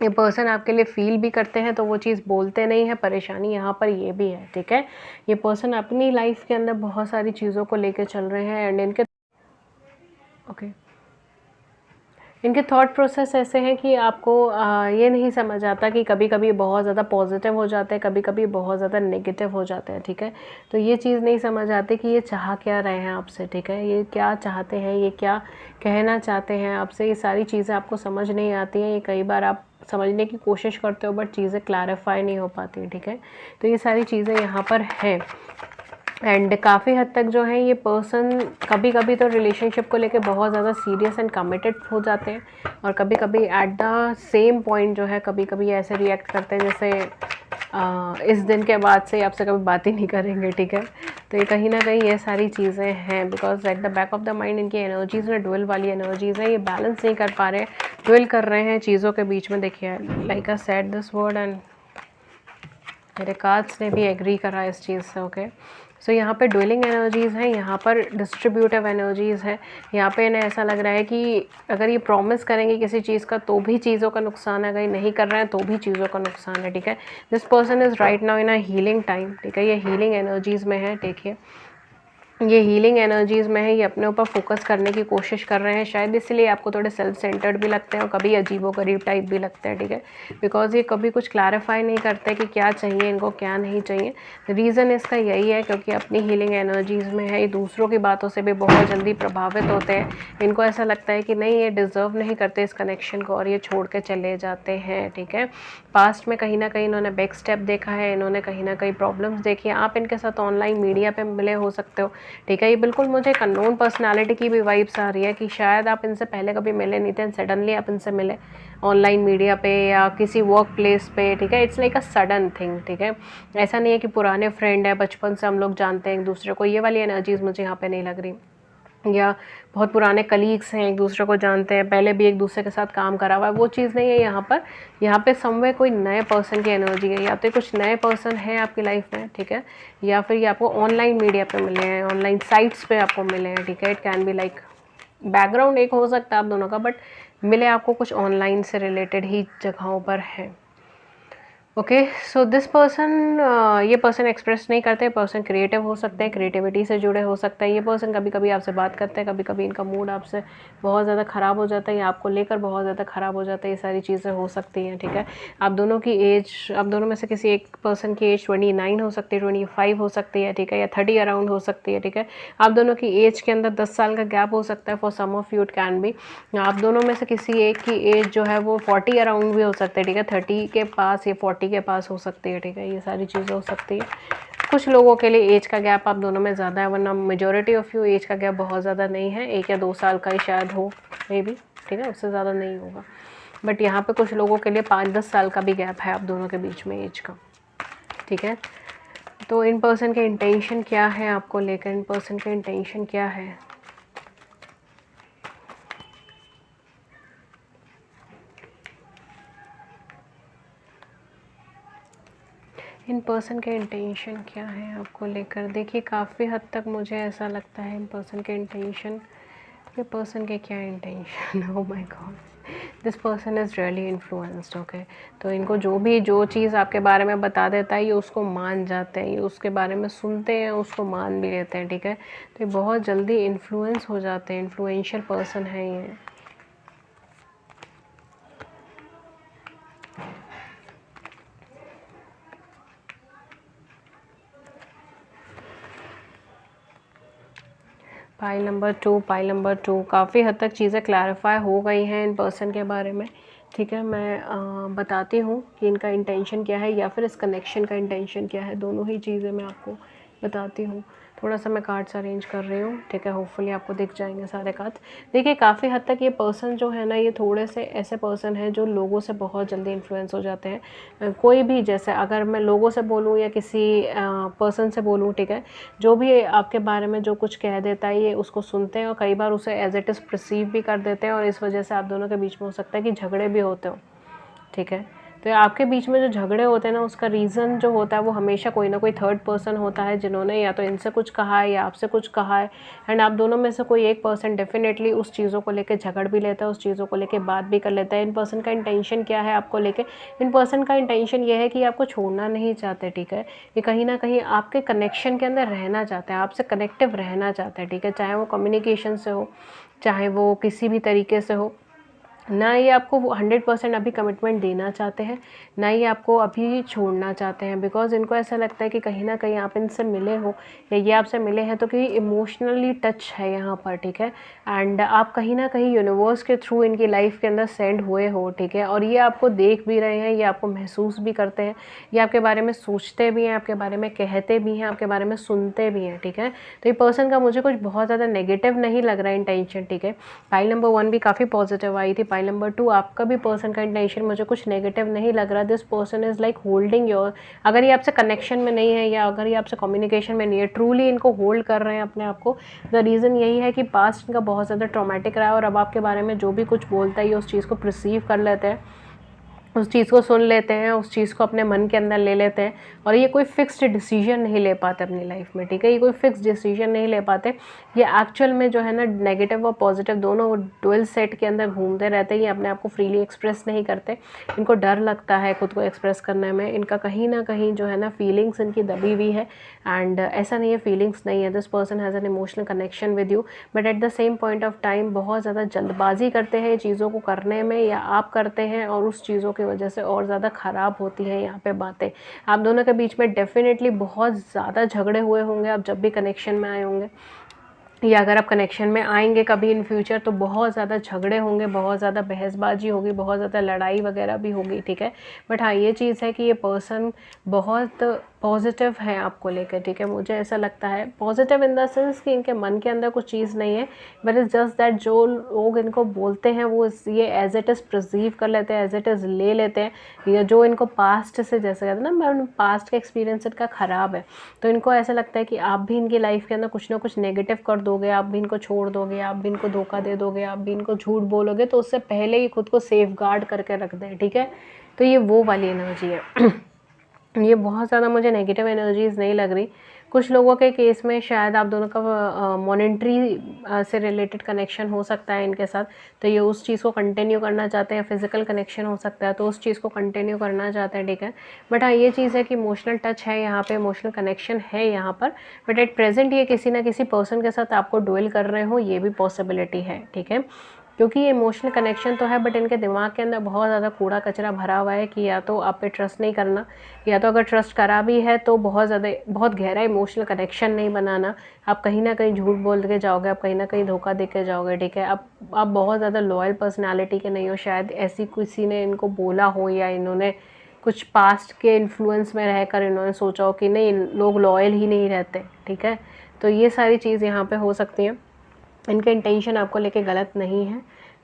ये पर्सन आपके लिए फील भी करते हैं तो वो चीज़ बोलते नहीं है। परेशानी यहाँ पर ये भी है, ठीक है। ये पर्सन अपनी लाइफ के अंदर बहुत सारी चीज़ों को लेकर चल रहे हैं, एंड इनके इनके थॉट प्रोसेस ऐसे हैं कि आपको ये नहीं समझ आता कि कभी कभी बहुत ज़्यादा पॉजिटिव हो जाते हैं, कभी कभी बहुत ज़्यादा नेगेटिव हो जाते हैं, ठीक है। तो ये चीज़ नहीं समझ आती कि ये चाह क्या रहे हैं आपसे, ठीक है, ये क्या चाहते हैं, ये क्या कहना चाहते हैं आपसे। ये सारी चीज़ें आपको समझ नहीं आती हैं। ये कई बार आप समझने की कोशिश करते हो बट चीज़ें क्लैरिफाई नहीं हो पाती, ठीक है। तो ये सारी चीज़ें यहाँ पर हैं, एंड काफ़ी हद तक जो है ये पर्सन कभी कभी तो रिलेशनशिप को लेके बहुत ज़्यादा सीरियस एंड कमिटेड हो जाते हैं, और कभी कभी एट द सेम पॉइंट जो है कभी कभी ऐसे रिएक्ट करते हैं जैसे इस दिन के बाद से आपसे कभी बात ही नहीं करेंगे, ठीक है। तो ये कहीं ना कहीं ये सारी चीज़ें हैं, because at the back of the mind इनकी एनर्जीज़ में ड्वेल वाली एनर्जीज़ हैं। ये बैलेंस नहीं कर पा रहे, ड्वेल कर रहे हैं चीज़ों के बीच में। देखिए like I said this word, and मेरे कार्ड्स ने भी एग्री करा इस चीज़ से, ओके। सो यहाँ पे ड्वेलिंग एनर्जीज़ हैं, यहाँ पर डिस्ट्रीब्यूटिव एनर्जीज़ है। यहाँ पे इन्हें ऐसा लग रहा है कि अगर ये प्रॉमिस करेंगे किसी चीज़ का तो भी चीज़ों का नुकसान है, अगर नहीं कर रहे हैं तो भी चीज़ों का नुकसान है, ठीक है। This person is right now in a healing time, ठीक है। ये हीलिंग एनर्जीज़ में है, देखिए ये हीलिंग एनर्जीज़ में है। ये अपने ऊपर फोकस करने की कोशिश कर रहे हैं, शायद इसलिए आपको थोड़े सेल्फ सेंटर्ड भी लगते हैं और कभी अजीबोगरीब टाइप भी लगते हैं, ठीक है। बिकॉज ये कभी कुछ क्लैरिफाई नहीं करते कि क्या चाहिए इनको, क्या नहीं चाहिए। रीज़न इसका यही है क्योंकि अपनी हीलिंग एनर्जीज़ में है। ये दूसरों की बातों से भी बहुत जल्दी प्रभावित होते हैं। इनको ऐसा लगता है कि नहीं ये डिज़र्व नहीं करते इस कनेक्शन को, और ये छोड़ के चले जाते हैं, ठीक है। पास्ट में कहीं ना कहीं इन्होंने बैक स्टेप देखा है, इन्होंने कहीं ना कहीं प्रॉब्लम्स देखी हैं। आप इनके साथ ऑनलाइन मीडिया पे मिले हो सकते हो, ठीक है। ये बिल्कुल मुझे एक अननोन पर्सनालिटी की भी वाइब्स आ रही है कि शायद आप इनसे पहले कभी मिले नहीं थे, सडनली आप इनसे मिले ऑनलाइन मीडिया पे या किसी वर्क प्लेस पे, ठीक है। It's like a sudden thing, ठीक है। ऐसा नहीं है कि पुराने फ्रेंड है, बचपन से हम लोग जानते हैं एक दूसरे को, ये वाली एनर्जीज़ मुझे यहाँ पे नहीं लग रही। या बहुत पुराने कलीग्स हैं, एक दूसरे को जानते हैं, पहले भी एक दूसरे के साथ काम करा हुआ है, वो चीज़ नहीं है यहाँ पर। यहाँ पे समवे कोई नए पर्सन की एनर्जी है, या तो कुछ नए पर्सन है आपकी लाइफ में, ठीक है, या फिर ये आपको ऑनलाइन मीडिया पे मिले हैं, ऑनलाइन साइट्स पे आपको मिले हैं, ठीक है। It can be like background एक हो सकता है आप दोनों का, बट मिले आपको कुछ ऑनलाइन से रिलेटेड ही जगहों पर है। ओके, सो दिस पर्सन, ये पर्सन एक्सप्रेस नहीं करते, पर्सन क्रिएटिव हो सकते हैं, क्रिएटिविटी से जुड़े हो सकते हैं। ये पर्सन कभी कभी आपसे बात करते हैं, कभी कभी इनका मूड आपसे बहुत ज़्यादा ख़राब हो जाता है या आपको लेकर बहुत ज़्यादा ख़राब हो जाता है, ये सारी चीज़ें हो सकती हैं, ठीक है। आप दोनों की एज, आप दोनों में से किसी एक पर्सन की एज 29 हो सकती है, 25 हो सकती है, ठीक है, या 30 अराउंड हो सकती है, ठीक है। आप दोनों की एज के अंदर 10 साल का गैप हो सकता है, for some of you it can be. आप दोनों में से किसी एक की एज जो है वो 40 अराउंड भी हो सकती है, ठीक है, 30 के पास या 40 के पास हो सकती है, ठीक है, ये सारी चीज़ें हो सकती है। कुछ लोगों के लिए एज का गैप आप दोनों में ज़्यादा है, वरना मेजॉरिटी ऑफ यू एज का गैप बहुत ज़्यादा नहीं है, 1 या 2 साल का ही शायद हो, मे बी, ठीक है, उससे ज़्यादा नहीं होगा। बट यहाँ पे कुछ लोगों के लिए 5-10 साल का भी गैप है आप दोनों के बीच में एज का, ठीक है। तो इन पर्सन के इंटेंशन क्या है आपको लेकर, इन पर्सन के इंटेंशन क्या है? इन पर्सन के इंटेंशन क्या है आपको लेकर? देखिए, काफ़ी हद तक मुझे ऐसा लगता है इन पर्सन के इंटेंशन, ये पर्सन के क्या intention, oh my God, this person is really influenced, okay. तो इनको जो चीज़ आपके बारे में बता देता है ये उसको मान जाते हैं, ये उसके बारे में सुनते हैं, उसको मान भी लेते हैं, ठीक है। तो ये बहुत जल्दी इन्फ्लुएंस हो जाते हैं, इन्फ्लुएंशियल पर्सन है ये। पाइल नंबर टू, काफ़ी हद तक चीज़ें क्लैरिफाई हो गई हैं इन पर्सन के बारे में, ठीक है। मैं बताती हूँ कि इनका इंटेंशन क्या है या फिर इस कनेक्शन का इंटेंशन क्या है, दोनों ही चीज़ें मैं आपको बताती हूँ। थोड़ा सा मैं कार्ड्स अरेंज कर रही हूँ, ठीक है, होपफुली आपको दिख जाएंगे सारे कार्ड्स। देखिए, काफ़ी हद तक ये पर्सन जो है ना, ये थोड़े से ऐसे पर्सन है जो लोगों से बहुत जल्दी इन्फ्लुएंस हो जाते हैं। कोई भी, जैसे अगर मैं लोगों से बोलूँ या किसी पर्सन से बोलूँ, ठीक है, जो भी आपके बारे में जो कुछ कह देता है ये उसको सुनते हैं और कई बार उसे एज इट इज़ परसीव भी कर देते हैं, और इस वजह से आप दोनों के बीच में हो सकता है कि झगड़े भी होते हो, ठीक है। तो आपके बीच में जो झगड़े होते हैं ना, उसका रीज़न जो होता है वो हमेशा कोई ना कोई थर्ड पर्सन होता है, जिन्होंने या तो इनसे कुछ कहा है या आपसे कुछ कहा है। एंड आप दोनों में से कोई एक पर्सन डेफिनेटली उस चीज़ों को लेके झगड़ भी लेता है, उस चीज़ों को लेके बात भी कर लेता है। इन पर्सन का इंटेंशन क्या है आपको लेके? इन पर्सन का इंटेंशन ये है कि आपको छोड़ना नहीं चाहते, ठीक है। ये कहीं ना कहीं आपके कनेक्शन के अंदर रहना चाहते हैं, आपसे कनेक्टिव रहना चाहते हैं, ठीक है, चाहे वो कम्युनिकेशन से हो, चाहे वो किसी भी तरीके से हो। ना ये आपको 100% अभी कमिटमेंट देना चाहते हैं, ना ये आपको अभी छोड़ना चाहते हैं, बिकॉज़ इनको ऐसा लगता है कि कहीं ना कहीं आप इनसे मिले हो या ये आपसे मिले हैं तो कि इमोशनली टच है यहाँ पर, ठीक है। एंड आप कहीं ना कहीं यूनिवर्स के थ्रू इनकी लाइफ के अंदर सेंड हुए हो, ठीक है, और ये आपको देख भी रहे हैं, ये आपको महसूस भी करते हैं, ये आपके बारे में सोचते भी हैं, आपके बारे में कहते भी हैं, आपके बारे में सुनते भी हैं, ठीक है। तो ये पर्सन का मुझे कुछ बहुत ज़्यादा नेगेटिव नहीं लग रहा है इंटेंशन, ठीक है। पाइल नंबर 1 भी काफ़ी पॉजिटिव आई थी, पाइल नंबर 2 आपका भी पर्सन का इंटेंशन मुझे कुछ नेगेटिव नहीं लग रहा। This person is like holding your, अगर ये आपसे कनेक्शन में नहीं है या अगर ये आपसे कम्युनिकेशन में नहीं है, ट्रूली इनको होल्ड कर रहे हैं अपने आप को। द रीज़न यही है कि पास्ट इनका बहुत ज़्यादा ट्रॉमेटिक रहा है और अब आपके बारे में जो भी कुछ बोलता है ये उस चीज़ को परसीव कर लेते हैं, उस चीज़ को सुन लेते हैं, उस चीज़ को अपने मन के अंदर ले लेते हैं, और ये कोई फिक्स्ड डिसीजन नहीं ले पाते अपनी लाइफ में, ठीक है। ये कोई फिक्स डिसीजन नहीं ले पाते, ये एक्चुअल में जो है ना नेगेटिव और पॉजिटिव दोनों डुअल सेट के अंदर घूमते रहते हैं। ये अपने आप को फ्रीली एक्सप्रेस नहीं करते, इनको डर लगता है खुद को एक्सप्रेस करने में, इनका कहीं ना कहीं जो है ना फीलिंग्स इनकी दबी हुई है। एंड ऐसा नहीं है फीलिंग्स नहीं है, this person has an emotional connection with you, but at the same point of time बहुत ज़्यादा जल्दबाजी करते हैं चीज़ों को करने में, या आप करते हैं और उस चीज़ों की वजह से और ज़्यादा ख़राब होती हैं यहाँ पे बातें। आप दोनों के बीच में डेफिनेटली बहुत ज़्यादा झगड़े हुए होंगे आप जब भी कनेक्शन में आए होंगे, या अगर आप कनेक्शन में आएंगे कभी इन फ्यूचर तो बहुत ज़्यादा झगड़े होंगे, बहुत ज़्यादा बहसबाजी होगी, बहुत ज़्यादा लड़ाई वगैरह भी होगी, ठीक है। बट हाँ, ये चीज़ है कि ये पर्सन बहुत पॉजिटिव है आपको लेकर, ठीक है। मुझे ऐसा लगता है पॉजिटिव इन द सेंस कि इनके मन के अंदर कुछ चीज़ नहीं है, बट इज़ जस्ट दैट जो लोग इनको बोलते हैं वो ये एज इट इज़ परसीव कर लेते हैं, एज इट इज़ ले लेते हैं, या जो इनको पास्ट से, जैसे कहते हैं ना, मैं पास्ट का एक्सपीरियंस इनका ख़राब है, तो इनको ऐसा लगता है कि आप भी इनकी लाइफ के अंदर कुछ ना कुछ नेगेटिव कर दोगे, आप भी इनको छोड़ दोगे, आप भी इनको धोखा दे दोगे, आप भी इनको झूठ बोलोगे, तो उससे पहले ही खुद को सेफ गार्ड करके रख दें, ठीक है। तो ये वो वाली एनर्जी है। ये बहुत ज़्यादा मुझे नेगेटिव एनर्जीज़ नहीं लग रही, कुछ लोगों के केस में शायद आप दोनों का मॉनेटरी से रिलेटेड कनेक्शन हो सकता है इनके साथ, तो ये उस चीज़ को कंटिन्यू करना चाहते हैं। फिजिकल कनेक्शन हो सकता है तो उस चीज़ को कंटिन्यू करना चाहते हैं, ठीक है। बट हाँ ये चीज़ है कि इमोशनल टच है यहाँ पे, इमोशनल कनेक्शन है यहाँ पर, बट एट प्रेजेंट ये किसी ना किसी पर्सन के साथ आपको डुएल कर रहे हो, ये भी पॉसिबिलिटी है, ठीक है। क्योंकि ये इमोशनल कनेक्शन तो है बट इनके दिमाग के अंदर बहुत ज़्यादा कूड़ा कचरा भरा हुआ है कि या तो आप पे ट्रस्ट नहीं करना, या तो अगर ट्रस्ट करा भी है तो बहुत गहरा इमोशनल कनेक्शन नहीं बनाना। आप कहीं ना कहीं झूठ बोल के जाओगे, आप कहीं ना कहीं धोखा दे के जाओगे, ठीक है। आप बहुत ज़्यादा लॉयल पर्सनैलिटी के नहीं हो, शायद ऐसी किसी ने इनको बोला हो या इन्होंने कुछ पास्ट के इन्फ्लुएंस में रहकर इन्होंने सोचा हो कि नहीं लोग लॉयल ही नहीं रहते, ठीक है। तो ये सारी चीज़ यहाँ पे हो सकती हैं। इनके इंटेंशन आपको लेके गलत नहीं है,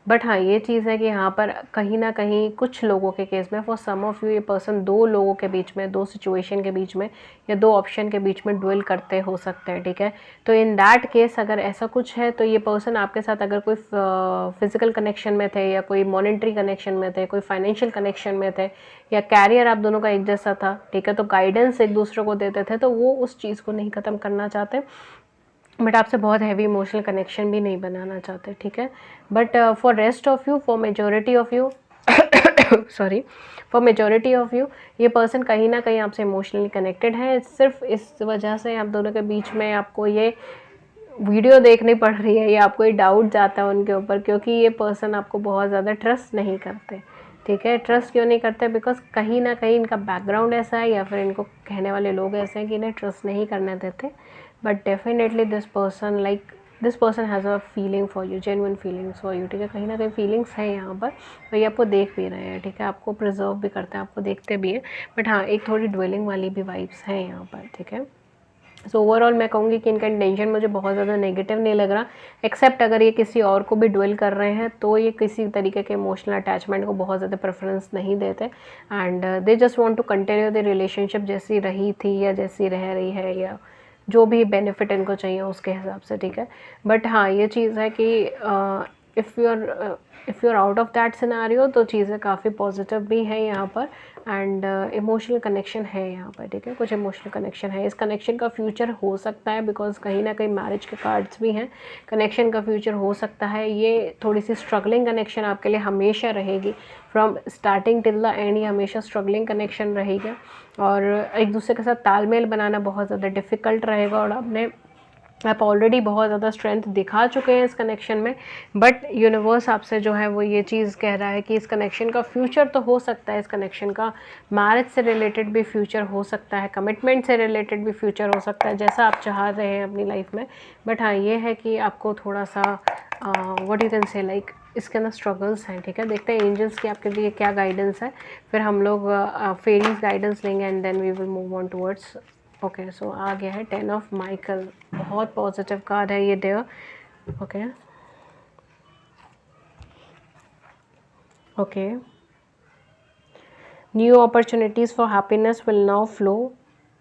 बट हाँ ये चीज़ है कि यहाँ पर कहीं ना कहीं कुछ लोगों के केस में, फॉर सम ऑफ यू, ये पर्सन दो लोगों के बीच में, दो सिचुएशन के बीच में या दो ऑप्शन के बीच में डुएल करते हो सकते हैं, ठीक है। तो इन दैट केस अगर ऐसा कुछ है तो ये पर्सन आपके साथ अगर कोई फिजिकल कनेक्शन में थे या कोई मॉनेटरी कनेक्शन में थे, कोई फाइनेंशियल कनेक्शन में थे, या कैरियर आप दोनों का एक जैसा था, ठीक है, तो गाइडेंस एक दूसरे को देते थे, तो वो उस चीज़ को नहीं ख़त्म करना चाहते, बट आपसे बहुत हैवी इमोशनल कनेक्शन भी नहीं बनाना चाहते, ठीक है। But for rest of you, for majority of you sorry, for majority of you, ये पर्सन कहीं ना कहीं आपसे इमोशनली कनेक्टेड है। सिर्फ इस वजह से आप दोनों के बीच में आपको ये वीडियो देखनी पड़ रही है या आपको ये डाउट जाता है उनके ऊपर, क्योंकि ये पर्सन आपको बहुत ज़्यादा ट्रस्ट नहीं करते, ठीक है। ट्रस्ट क्यों नहीं करते? बिकॉज कहीं ना कहीं इनका बैकग्राउंड ऐसा है या फिर इनको कहने वाले लोग ऐसे हैं कि इन्हें ट्रस्ट नहीं करने देते। But definitely this person has a feeling for you, genuine feelings for you, ठीक है। कहीं ना कहीं फीलिंग्स हैं यहाँ पर, तो ये आपको देख भी रहे हैं, ठीक है, आपको प्रिजर्व भी करते हैं, आपको देखते भी हैं। बट हाँ एक थोड़ी ड्वेलिंग वाली भी वाइब्स हैं यहाँ पर, ठीक है। सो ओवरऑल मैं कहूँगी कि इनका इंटेंशन मुझे बहुत ज़्यादा नेगेटिव नहीं लग रहा, एक्सेप्ट अगर ये किसी और को भी ड्वेल कर रहे हैं तो ये किसी तरीके के इमोशनल अटैचमेंट को बहुत ज़्यादा प्रेफरेंस नहीं देते, and they just want to continue the relationship जैसी रही थी या जैसी रह रही है, या जो भी बेनिफिट इनको चाहिए उसके हिसाब से, ठीक है। बट हाँ ये चीज़ है कि if you are out of that scenario तो चीज़ें काफ़ी पॉजिटिव भी हैं यहाँ पर, एंड इमोशनल कनेक्शन है यहाँ पर, ठीक है, कुछ इमोशनल कनेक्शन है। इस कनेक्शन का फ्यूचर हो सकता है, बिकॉज कहीं ना कहीं मैरिज के कार्ड्स भी हैं, कनेक्शन का फ्यूचर हो सकता है। ये थोड़ी सी स्ट्रगलिंग कनेक्शन आपके लिए हमेशा रहेगी, from starting till the end ये हमेशा स्ट्रगलिंग कनेक्शन रहेगा, और एक दूसरे के साथ तालमेल बनाना बहुत ज़्यादा डिफ़िकल्ट रहेगा, और आप ऑलरेडी बहुत ज़्यादा स्ट्रेंथ दिखा चुके हैं इस कनेक्शन में। बट यूनिवर्स आपसे जो है वो ये चीज़ कह रहा है कि इस कनेक्शन का फ्यूचर तो हो सकता है, इस कनेक्शन का मैरिज से रिलेटेड भी फ्यूचर हो सकता है, कमिटमेंट से रिलेटेड भी फ्यूचर हो सकता है, जैसा आप चाह रहे हैं अपनी लाइफ में। बट हाँ ये है कि आपको थोड़ा सा what you can say like इसके अंदर स्ट्रगल्स हैं, ठीक है। देखते हैं एंजल्स की आपके लिए क्या गाइडेंस है, फिर हम लोग फेरीज गाइडेंस लेंगे and then we will move on towards. Okay so आ गया है 10 ऑफ माइकल, बहुत पॉजिटिव कार्ड है ये there, okay okay. New opportunities for happiness will now flow,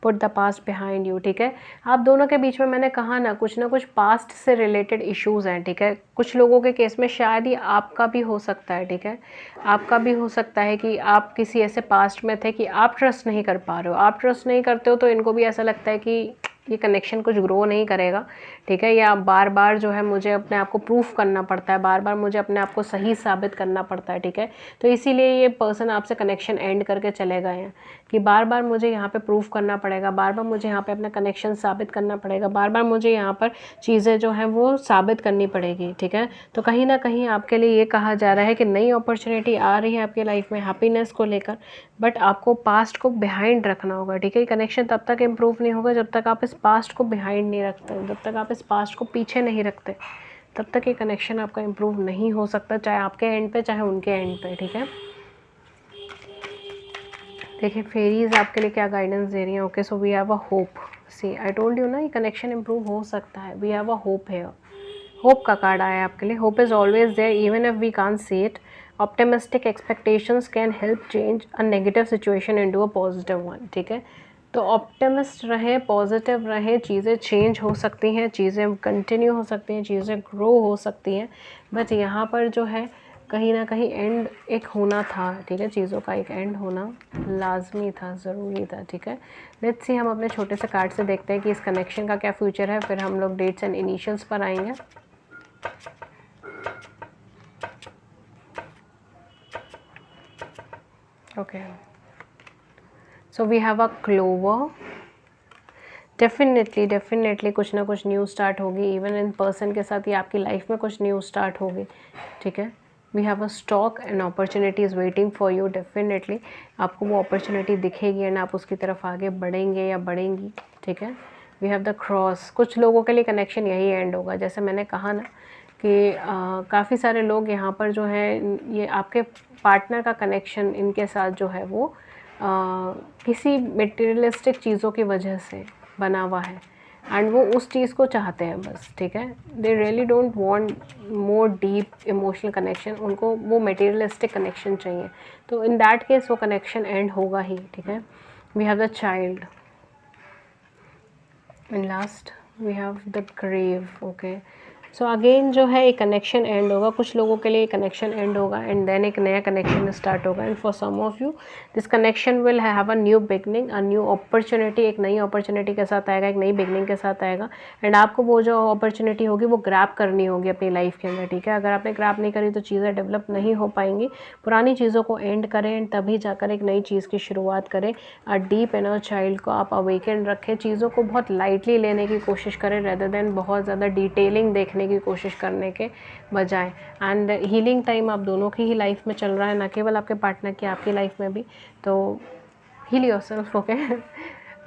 put the past behind you, ठीक है। आप दोनों के बीच में मैंने कहा ना कुछ पास्ट से रिलेटेड इश्यूज़ हैं, ठीक है। कुछ लोगों के केस में शायद ही आपका भी हो सकता है, ठीक है, आपका भी हो सकता है कि आप किसी ऐसे पास्ट में थे कि आप ट्रस्ट नहीं कर पा रहे हो, आप ट्रस्ट नहीं करते हो तो इनको भी ऐसा लगता है कि ये कनेक्शन कुछ ग्रो नहीं करेगा, ठीक है, या बार बार जो है मुझे अपने आप को प्रूफ करना पड़ता है, बार बार मुझे अपने आप को सही साबित करना पड़ता है, ठीक है। तो इसीलिए ये पर्सन आपसे कनेक्शन एंड करके चले गए हैं कि बार बार मुझे यहाँ पे प्रूफ करना पड़ेगा, बार बार मुझे यहाँ पे अपना कनेक्शन साबित करना पड़ेगा, बार बार मुझे यहाँ पर चीज़ें जो हैं वो साबित करनी पड़ेगी, ठीक है। तो कहीं ना कहीं आपके लिए ये कहा जा रहा है कि नई अपॉर्चुनिटी आ रही है आपकी लाइफ में हैप्पीनेस को लेकर, बट आपको पास्ट को बिहाइंड रखना होगा, ठीक है। कनेक्शन तब तक इम्प्रूव नहीं होगा जब तक आप इस पास्ट को बिहाइंड नहीं रखते, जब तक आप इस पास्ट को पीछे नहीं रखते, तब तक ये कनेक्शन आपका इम्प्रूव नहीं हो सकता, चाहे आपके एंड पे चाहे उनके एंड पे, ठीक है। देखिए फेरीज आपके लिए क्या गाइडेंस दे रही हैं। Okay so we have a hope, see I told you ना, ये कनेक्शन इम्प्रूव हो सकता है, वी हैव अ होप है, होप का कार्ड आया है आपके लिए। Hope is always there even if we can't see it, optimistic expectations can help change a negative situation into a positive one, ठीक है। तो ऑप्टिमिस्ट रहें, पॉजिटिव रहें, चीज़ें चेंज हो सकती हैं, चीज़ें कंटिन्यू हो सकती हैं, चीज़ें ग्रो हो सकती हैं, बट यहाँ पर जो है कहीं ना कहीं एंड एक होना था, ठीक है, चीज़ों का एक एंड होना लाजमी था, ज़रूरी था, ठीक है। लेट्स सी, हम अपने छोटे से कार्ड से देखते हैं कि इस कनेक्शन का क्या फ्यूचर है, फिर हम लोग डेट्स एंड इनिशियल्स पर आएंगे। Okay, so we have a clover. Definitely कुछ ना कुछ न्यूज़ स्टार्ट होगी, इवन इन पर्सन के साथ, या आपकी लाइफ में कुछ न्यूज़ स्टार्ट होगी, ठीक है। We have a stork and opportunity is waiting for you. Definitely आपको वो अपॉर्चुनिटी दिखेगी एंड आप उसकी तरफ आगे बढ़ेंगे या बढ़ेंगी, ठीक है। We have the cross. कुछ लोगों के लिए कनेक्शन यही एंड होगा, जैसे मैंने कहा ना कि काफ़ी सारे लोग यहाँ पर जो है, ये आपके पार्टनर का कनेक्शन इनके साथ जो है वो किसी मटेरियलिस्टिक चीज़ों की वजह से बना हुआ है एंड वो उस चीज़ को चाहते हैं बस, ठीक है। They really don't want more deep emotional connection, उनको वो मटेरियलिस्टिक कनेक्शन चाहिए। तो इन दैट केस वो कनेक्शन एंड होगा ही, ठीक है। We have the child and last we have the grave. Okay, so again जो है एक कनेक्शन एंड होगा, कुछ लोगों के लिए कनेक्शन एंड होगा एंड देन एक नया कनेक्शन स्टार्ट होगा and for some of you this connection will have a new beginning, a new opportunity. एक नई अपॉर्चुनिटी के साथ आएगा, एक नई बिगनिंग के साथ आएगा एंड आपको वो जो अपॉर्चुनिटी होगी वो ग्रैब करनी होगी अपनी लाइफ के अंदर, ठीक है। अगर आपने ग्रैब नहीं करी तो चीज़ें डेवलप नहीं हो पाएंगी। पुरानी चीज़ों को एंड करें एंड तभी जाकर एक नई चीज़ की शुरुआत करें। अ डीप इनर चाइल्ड को आप अवेकन रखें, चीज़ों को बहुत लाइटली लेने की कोशिश करें रेदर देन बहुत ज़्यादा डिटेलिंग देखने की कोशिश करने के बजाय। एंड हीलिंग टाइम आप दोनों की ही लाइफ में चल रहा है, ना केवल आपके पार्टनर की, आपकी लाइफ में भी। तो हील योरसेल्फ, ओके।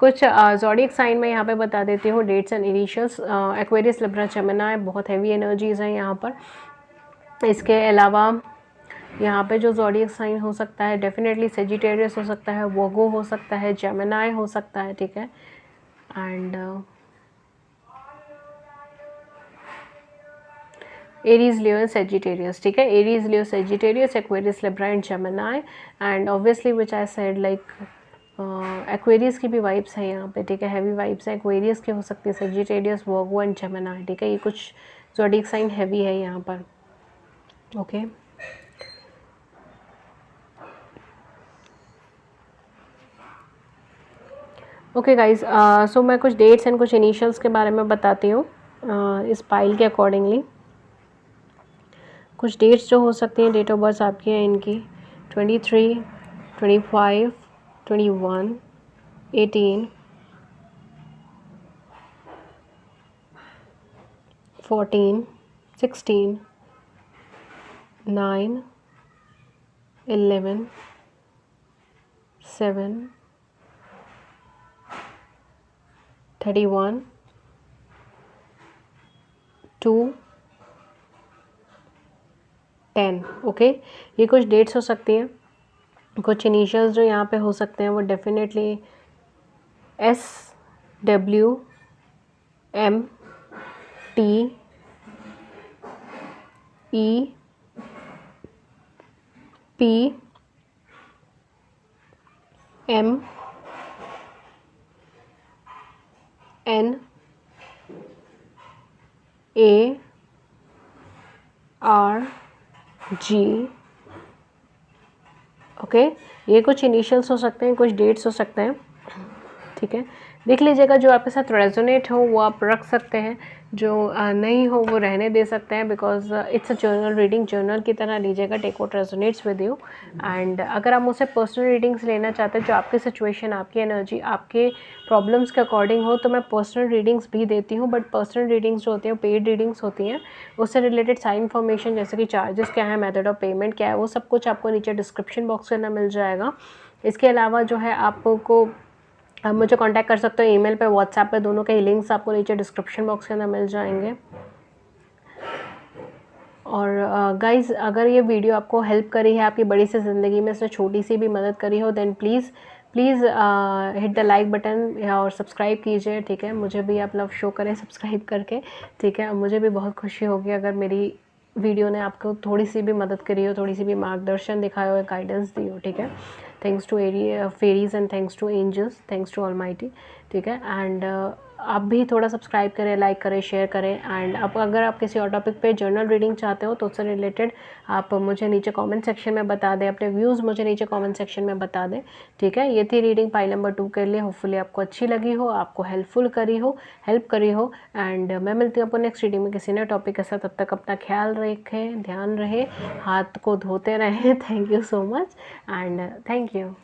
कुछ ज़ोडिएक साइन में यहाँ पे बता देती हूँ dates and initials. Aquarius, Libra, Gemini, बहुत हैवी एनर्जीज़ हैं यहाँ पर। इसके अलावा यहाँ पे जो ज़ोडिएक साइन हो सकता है, डेफिनेटली सेजिटेरियस हो सकता है, वर्गो हो सकता है, जेमिनी हो सकता है, ठीक है। And Aries, Leo and Sagittarius, ठीक है। Aries, Leo, Sagittarius, Aquarius, Libra and Gemini and obviously which I said like Aquarius की भी वाइब्स हैं यहाँ पे, ठीक है। हैवी वाइब्स हैं एक्वेरियस की हो सकती है, सेजिटेरियस, वर्गो एंड जेमिनी, ठीक है। ये कुछ ज़ोडिएक साइन हैवी है यहाँ पर, ओके। ओके गाइज, सो मैं कुछ डेट्स एंड कुछ इनिशियल्स के बारे में बताती हूँ इस पाइल के अकॉर्डिंगली। कुछ डेट्स जो हो सकती हैं, डेट ऑफ बर्थ आपकी है इनकी 23, 25, 21, 18, 14, 16, 9, 11, 7, 31, 2, 10, ओके। ये कुछ डेट्स हो सकती हैं। कुछ इनिशियल्स जो यहाँ पे हो सकते हैं वो definitely S, W, M, T, E, P, M, N, A, R, G, okay. ये कुछ इनिशियल्स हो सकते हैं, कुछ डेट्स हो सकते हैं, ठीक है। देख लीजिएगा, जो आपके साथ रेजोनेट हो वो आप रख सकते हैं, जो नहीं हो वो रहने दे सकते हैं, because it's a journal reading. Journal की तरह लीजिएगा, take what resonates with you. And अगर आप मुझसे पर्सनल रीडिंग्स लेना चाहते हैं, जो आपकी सिचुएशन, आपकी एनर्जी, आपके प्रॉब्लम्स के अकॉर्डिंग हो, तो मैं पर्सनल रीडिंग्स भी देती हूँ। बट पर्सनल रीडिंग्स जो होती हैं पेड रीडिंग्स होती हैं, उससे रिलेटेड सारी इन्फॉर्मेशन, जैसे कि चार्जेस क्या है, मेथड ऑफ पेमेंट क्या है, वो सब कुछ आपको नीचे डिस्क्रिप्शन बॉक्स के अंदर मिल जाएगा। इसके अलावा जो है आपको, आप मुझे कांटेक्ट कर सकते हो ईमेल पे, व्हाट्सएप पे, दोनों के लिंक्स आपको नीचे डिस्क्रिप्शन बॉक्स के अंदर मिल जाएंगे। और गाइज़, अगर ये वीडियो आपको हेल्प करी है आपकी बड़ी सी ज़िंदगी में, इसमें छोटी सी भी मदद करी हो, then please hit the like button और सब्सक्राइब कीजिए, ठीक है। मुझे भी आप लव शो करें सब्सक्राइब करके, ठीक है। मुझे भी बहुत खुशी होगी अगर मेरी वीडियो ने आपको थोड़ी सी भी मदद करी हो, थोड़ी सी भी मार्गदर्शन दिखाया हो, गाइडेंस दी हो, ठीक है। Thanks to fairies and thanks to angels, thanks to almighty, ठीक है। एंड आप भी थोड़ा सब्सक्राइब करें, लाइक करें, शेयर करें। एंड अब अगर आप किसी और टॉपिक पे जर्नल रीडिंग चाहते हो तो उससे रिलेटेड आप मुझे नीचे कमेंट सेक्शन में बता दें, अपने व्यूज़ मुझे नीचे कमेंट सेक्शन में बता दें। ठीक है, ये थी रीडिंग पाइल नंबर 2 के लिए। होपफुली आपको अच्छी लगी हो, आपको हेल्प करी हो। एंड मैं मिलती हूँ आपको नेक्स्ट रीडिंग में किसी नए टॉपिक के साथ। तब तक अपना ख्याल रखें, ध्यान रहे, हाथ को धोते रहें। Thank you so much and thank you.